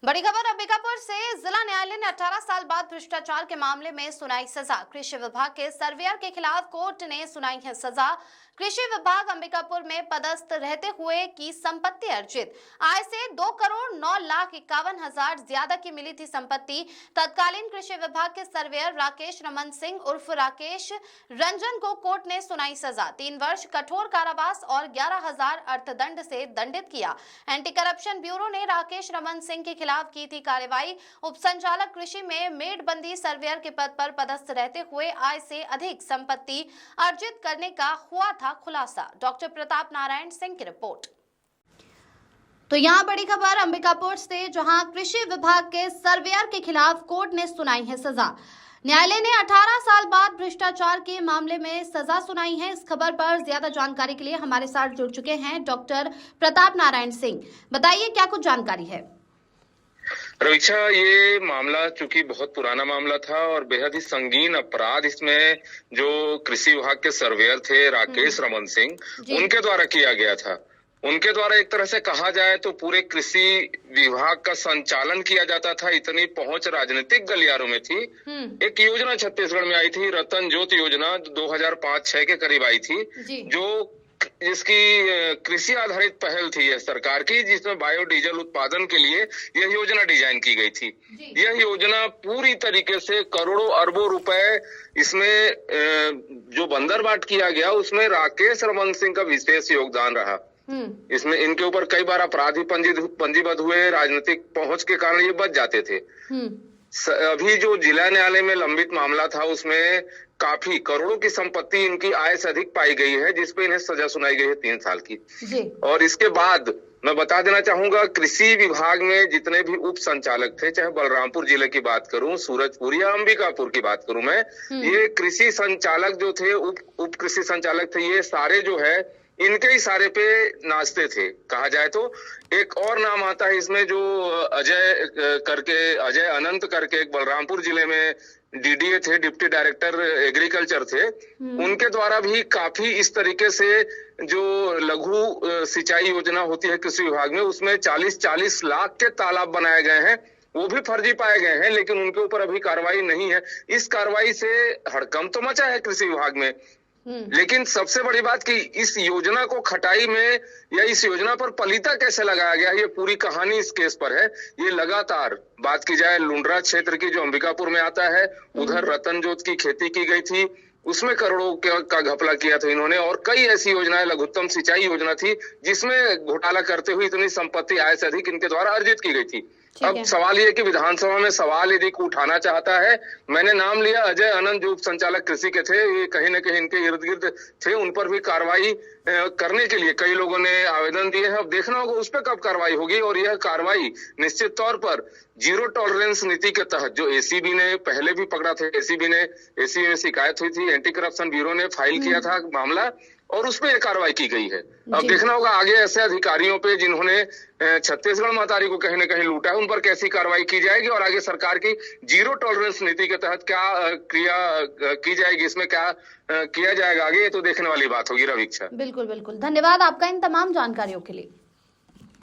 बड़ी खबर अंबिकापुर से। जिला न्यायालय ने 18 साल बाद भ्रष्टाचार के मामले में सुनाई सजा। कृषि विभाग के सर्वेयर के खिलाफ कोर्ट ने सुनाई है सजा। कृषि विभाग अंबिकापुर में पदस्थ रहते हुए की संपत्ति अर्जित आय से 2,09,51,000 ज्यादा की मिली थी संपत्ति। तत्कालीन कृषि विभाग के सर्वेयर राकेश रमन सिंह उर्फ राकेश रंजन को कोर्ट ने सुनाई सजा। 3 वर्ष कठोर कारावास और 11,000 अर्थदंड से दंडित किया। एंटी करप्शन ब्यूरो ने राकेश रमन सिंह के खिलाफ की थी कार्रवाई। उप संचालक कृषि में मेड़बंदी सर्वेयर के पद पर पदस्थ रहते हुए आय से अधिक संपत्ति अर्जित करने का हुआ था खुलासा। डॉक्टर प्रताप नारायण सिंह की रिपोर्ट। तो यहाँ बड़ी खबर अंबिकापुर से, जहां कृषि विभाग के सर्वेयर के खिलाफ कोर्ट ने सुनाई है सजा। न्यायालय ने 18 साल बाद भ्रष्टाचार के मामले में सजा सुनाई है। इस खबर पर ज्यादा जानकारी के लिए हमारे साथ जुड़ चुके हैं डॉक्टर प्रताप नारायण सिंह। बताइए क्या कुछ जानकारी है। रवीक्षा, ये मामला चूंकि बहुत पुराना मामला था और बेहद ही संगीन अपराध इसमें जो कृषि विभाग के सर्वेयर थे राकेश रमन सिंह, उनके द्वारा किया गया था। उनके द्वारा एक तरह से कहा जाए तो पूरे कृषि विभाग का संचालन किया जाता था। इतनी पहुंच राजनीतिक गलियारों में थी। एक योजना छत्तीसगढ़ में आई थी, रतन ज्योति योजना 2005-06 के करीब आई थी, जो जिसकी कृषि आधारित पहल थी यह सरकार की, जिसमें बायोडीजल उत्पादन के लिए यह योजना डिजाइन की गई थी। यह योजना पूरी तरीके से करोड़ों अरबों रुपए इसमें जो बंदरबाट किया गया, उसमें राकेश रमन सिंह का विशेष योगदान रहा। इसमें इनके ऊपर कई बार अपराधी पंजीबद्ध हुए। राजनीतिक पहुंच के कारण ये बच जाते थे। अभी जो जिला न्यायालय में लंबित मामला था, उसमें काफी करोड़ों की संपत्ति इनकी आय से अधिक पाई गई है, जिसपे इन्हें सजा सुनाई गई है 3 साल की। और इसके बाद मैं बता देना चाहूंगा, कृषि विभाग में जितने भी उप संचालक थे, चाहे बलरामपुर जिले की बात करूं, सूरजपुर या अंबिकापुर की बात करूं मैं, ये कृषि संचालक जो थे, उप कृषि संचालक थे, ये सारे जो है इनके ही सारे पे नाचते थे कहा जाए तो। एक और नाम आता है इसमें, जो अजय अनंत करके एक बलरामपुर जिले में डीडीए थे, डिप्टी डायरेक्टर एग्रीकल्चर थे। उनके द्वारा भी काफी इस तरीके से जो लघु सिंचाई योजना होती है कृषि विभाग में, उसमें 40-40 लाख के तालाब बनाए गए हैं, वो भी फर्जी पाए गए हैं, लेकिन उनके ऊपर अभी कार्रवाई नहीं है। इस कार्रवाई से हड़कंप तो मचा है कृषि विभाग में, लेकिन सबसे बड़ी बात कि इस योजना को खटाई में या इस योजना पर पलीता कैसे लगाया गया, ये पूरी कहानी इस केस पर है। ये लगातार बात की जाए लुंड्रा क्षेत्र की, जो अंबिकापुर में आता है, उधर रतन जोत की खेती की गई थी, उसमें करोड़ों का घपला किया था इन्होंने। और कई ऐसी योजनाएं, लघुत्तम सिंचाई योजना थी, जिसमें घोटाला करते हुए इतनी संपत्ति आय से अधिक इनके द्वारा अर्जित की गई थी। अब सवाल ये कि विधानसभा में सवाल यदि उठाना चाहता है, मैंने नाम लिया अजय आनंद जो उप संचालक कृषि के थे, ये कहीं न कहीं इनके इर्द गिर्द थे, उन पर भी कार्रवाई करने के लिए कई लोगों ने आवेदन दिए हैं। अब देखना होगा उस पर कब कार्रवाई होगी। और यह कार्रवाई निश्चित तौर पर जीरो टॉलरेंस नीति के तहत, जो एसीबी ने पहले भी पकड़ा था, एसीबी में शिकायत हुई थी, एंटी करप्शन ब्यूरो ने फाइल किया था मामला, और उसमें यह कार्रवाई की गई है। अब देखना होगा आगे ऐसे अधिकारियों पे जिन्होंने छत्तीसगढ़ महतारी को कहीं न कहीं लूटा है, उन पर कैसी कार्रवाई की जाएगी, और आगे सरकार की जीरो टॉलरेंस नीति के तहत क्या क्रिया की जाएगी, इसमें क्या किया जाएगा आगे, ये तो देखने वाली बात होगी। रवीक्षा, बिल्कुल बिल्कुल, धन्यवाद आपका इन तमाम जानकारियों के लिए।